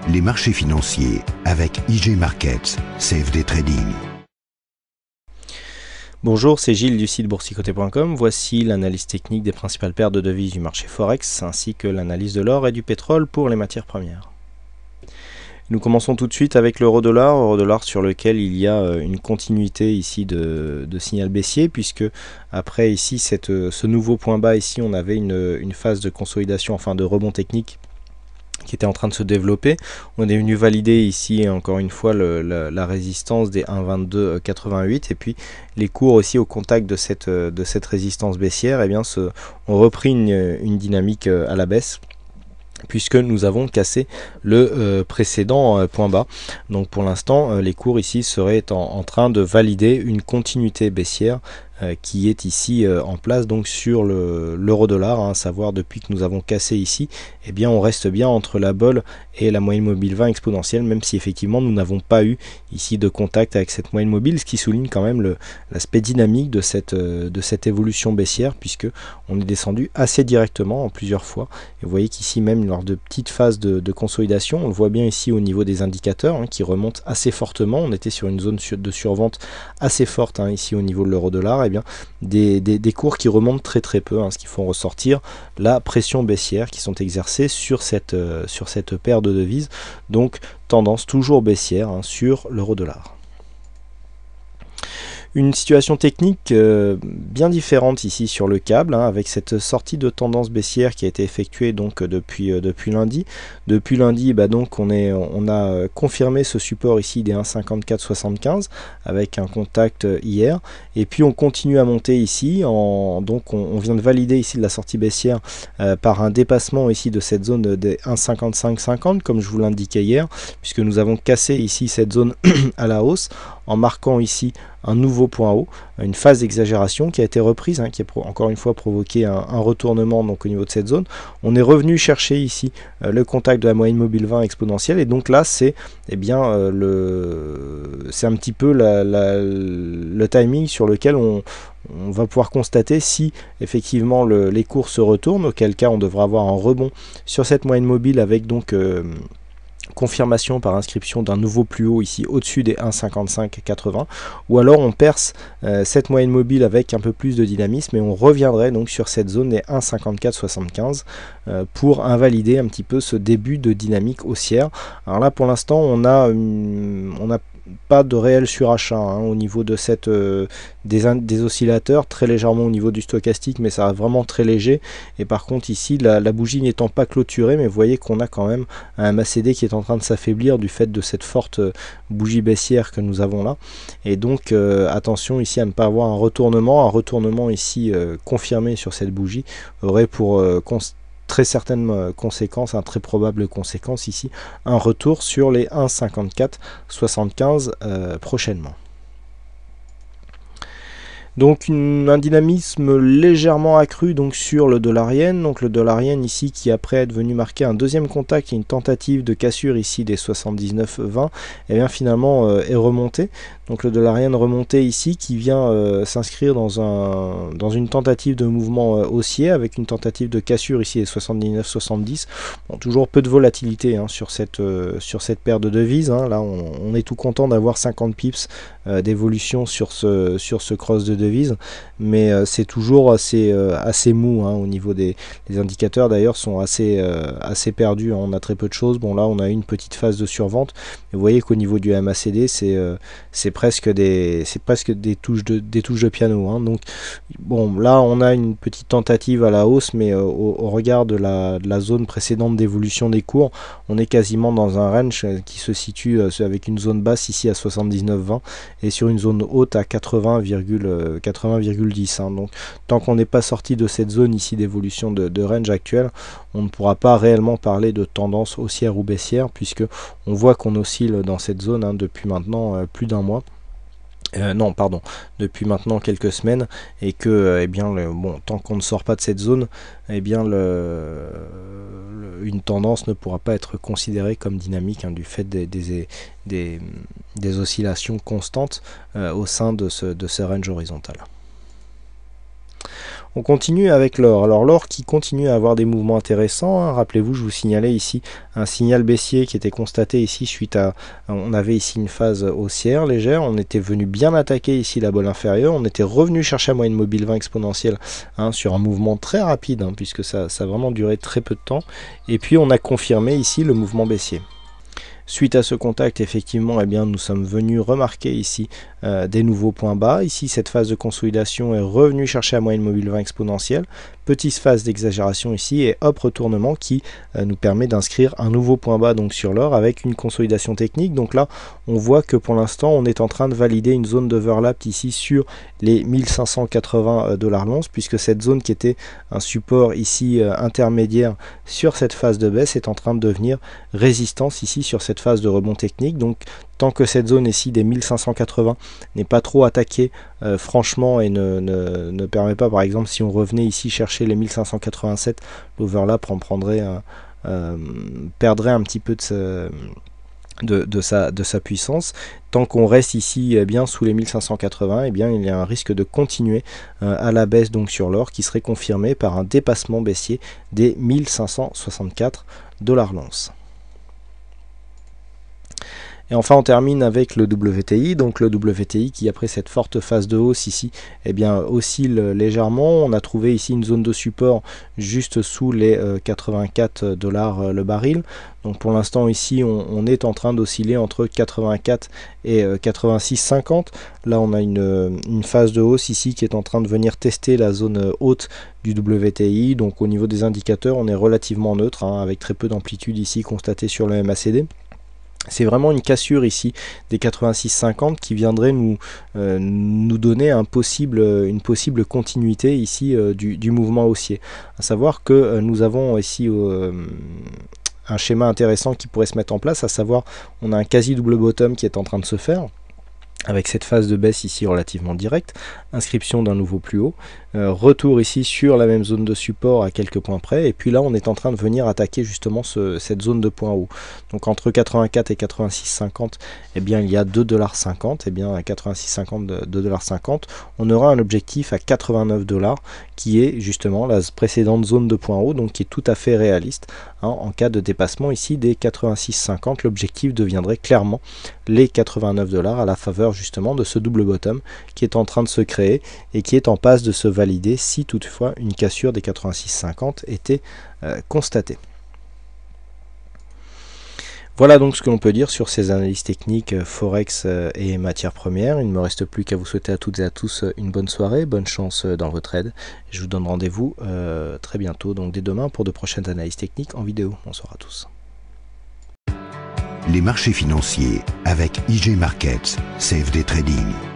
les marchés financiers avec IG Markets, CFD Trading. Bonjour, c'est Gilles du site boursicoté.com. Voici l'analyse technique des principales paires de devises du marché Forex, ainsi que l'analyse de l'or et du pétrole pour les matières premières. Nous commençons tout de suite avec l'euro-dollar sur lequel il y a une continuité ici de signal baissier, puisque après ici ce nouveau point bas ici, on avait une phase de consolidation, enfin de rebond technique qui était en train de se développer. On est venu valider ici encore une fois la résistance des 1,2288 et puis les cours aussi au contact de cette résistance baissière ont repris une dynamique à la baisse, puisque nous avons cassé le précédent point bas. Donc pour l'instant, les cours ici seraient en train de valider une continuité baissière qui est ici en place donc sur l'euro-dollar, à savoir depuis que nous avons cassé ici, eh bien on reste bien entre la bolle et la moyenne mobile 20 exponentielle, même si effectivement nous n'avons pas eu ici de contact avec cette moyenne mobile, ce qui souligne quand même l'aspect dynamique de cette évolution baissière, puisque on est descendu assez directement en plusieurs fois. Et vous voyez qu'ici même lors de petites phases de consolidation, on le voit bien ici au niveau des indicateurs qui remontent assez fortement. On était sur une zone de survente assez forte ici au niveau de l'euro-dollar. Eh bien, des cours qui remontent très peu, ce qui font ressortir la pression baissière qui sont exercées sur cette paire de devises. Donc tendance toujours baissière sur l'euro-dollar. Une situation technique bien différente ici sur le câble, avec cette sortie de tendance baissière qui a été effectuée donc depuis lundi. Depuis lundi, donc on a confirmé ce support ici des 1,5475 avec un contact hier, et puis on continue à monter ici. Donc on vient de valider ici de la sortie baissière par un dépassement ici de cette zone des 1,5550 comme je vous l'indiquais hier, puisque nous avons cassé ici cette zone à la hausse en marquant ici un nouveau point haut, une phase d'exagération qui a été reprise, qui a encore une fois provoqué un retournement donc au niveau de cette zone. On est revenu chercher ici le contact de la moyenne mobile 20 exponentielle, et donc là c'est un petit peu le timing sur lequel on va pouvoir constater si effectivement les cours se retournent, auquel cas on devra avoir un rebond sur cette moyenne mobile avec donc confirmation par inscription d'un nouveau plus haut ici au-dessus des 1,5580, ou alors on perce cette moyenne mobile avec un peu plus de dynamisme et on reviendrait donc sur cette zone des 1,5475 pour invalider un petit peu ce début de dynamique haussière. Alors là pour l'instant on a pas de réel surachat au niveau de des oscillateurs, très légèrement au niveau du stochastique, mais ça reste vraiment très léger. Et par contre ici la bougie n'étant pas clôturée, mais vous voyez qu'on a quand même un MACD qui est en train de s'affaiblir du fait de cette forte bougie baissière que nous avons là. Et donc attention ici à ne pas avoir un retournement ici confirmé sur cette bougie aurait pour très certaines conséquences, très probable conséquence ici, un retour sur les 1,5475 prochainement. Donc un dynamisme légèrement accru donc sur le dollar-yen. Donc le dollar-yen ici qui après être venu marquer un deuxième contact et une tentative de cassure ici des 79,20, et bien finalement est remonté. Donc le dollar-yen remonté ici qui vient s'inscrire dans une tentative de mouvement haussier avec une tentative de cassure ici des 79,70. Bon, toujours peu de volatilité sur cette paire de devises. Là on est tout content d'avoir 50 pips d'évolution sur ce cross de devises, mais c'est toujours assez mou au niveau des indicateurs. D'ailleurs sont assez perdus, on a très peu de choses. Bon là on a une petite phase de survente, et vous voyez qu'au niveau du MACD c'est presque des touches de piano. Donc bon là on a une petite tentative à la hausse, mais au regard de la zone précédente d'évolution des cours, on est quasiment dans un range qui se situe avec une zone basse ici à 79,20 et sur une zone haute à 80,10. Donc tant qu'on n'est pas sorti de cette zone ici d'évolution de range actuelle, on ne pourra pas réellement parler de tendance haussière ou baissière, puisque on voit qu'on oscille dans cette zone depuis maintenant plus d'un mois. Depuis maintenant quelques semaines, et que tant qu'on ne sort pas de cette zone, une tendance ne pourra pas être considérée comme dynamique du fait des oscillations constantes au sein de ce range horizontal. On continue avec l'or. Alors l'or qui continue à avoir des mouvements intéressants, hein. Rappelez-vous, je vous signalais ici un signal baissier qui était constaté ici suite à... On avait ici une phase haussière légère, on était venu bien attaquer ici la bolle inférieure, on était revenu chercher la moyenne mobile 20 exponentielle, hein, sur un mouvement très rapide, hein, puisque ça a vraiment duré très peu de temps. Et puis on a confirmé ici le mouvement baissier. Suite à ce contact, effectivement, eh bien, nous sommes venus remarquer ici des nouveaux points bas. Ici, cette phase de consolidation est revenue chercher la moyenne mobile 20 exponentielle. Petite phase d'exagération ici et hop, retournement qui nous permet d'inscrire un nouveau point bas donc sur l'or avec une consolidation technique. Donc là, on voit que pour l'instant, on est en train de valider une zone d'overlap ici sur les 1580 $ l'once, puisque cette zone qui était un support ici intermédiaire sur cette phase de baisse est en train de devenir résistance ici sur cette phase de rebond technique. Donc tant que cette zone ici des 1580 n'est pas trop attaquée franchement et ne permet pas, par exemple si on revenait ici chercher les 1587, l'overlap perdrait un petit peu de sa puissance. Tant qu'on reste ici bien sous les 1580, eh bien il y a un risque de continuer à la baisse donc sur l'or, qui serait confirmé par un dépassement baissier des 1564 $ l'once. Et enfin on termine avec le WTI, donc le WTI qui après cette forte phase de hausse ici, eh bien oscille légèrement. On a trouvé ici une zone de support juste sous les 84 $ le baril. Donc pour l'instant ici on est en train d'osciller entre 84 et 86,50. Là on a une phase de hausse ici qui est en train de venir tester la zone haute du WTI. Donc au niveau des indicateurs on est relativement neutre, hein, avec très peu d'amplitude ici constatée sur le MACD. C'est vraiment une cassure ici des 86,50 qui viendrait nous donner une possible continuité ici du mouvement haussier. À savoir que nous avons ici un schéma intéressant qui pourrait se mettre en place, à savoir on a un quasi double bottom qui est en train de se faire, avec cette phase de baisse ici relativement directe, inscription d'un nouveau plus haut, retour ici sur la même zone de support à quelques points près, et puis là on est en train de venir attaquer justement cette zone de point haut. Donc entre 84 et 86,50, eh bien il y a 2,50 $, et bien à 86,50, 2,50 $, on aura un objectif à 89 $, qui est justement la précédente zone de point haut, donc qui est tout à fait réaliste, hein. En cas de dépassement ici des 86,50, l'objectif deviendrait clairement les 89 $ à la faveur justement de ce double bottom qui est en train de se créer et qui est en passe de se valider si toutefois une cassure des 86,50 était constatée. Voilà donc ce que l'on peut dire sur ces analyses techniques Forex et matières premières. Il ne me reste plus qu'à vous souhaiter à toutes et à tous une bonne soirée, bonne chance dans votre trade. Je vous donne rendez-vous très bientôt, donc dès demain, pour de prochaines analyses techniques en vidéo. Bonsoir à tous. Les marchés financiers avec IG Markets, CFD Trading.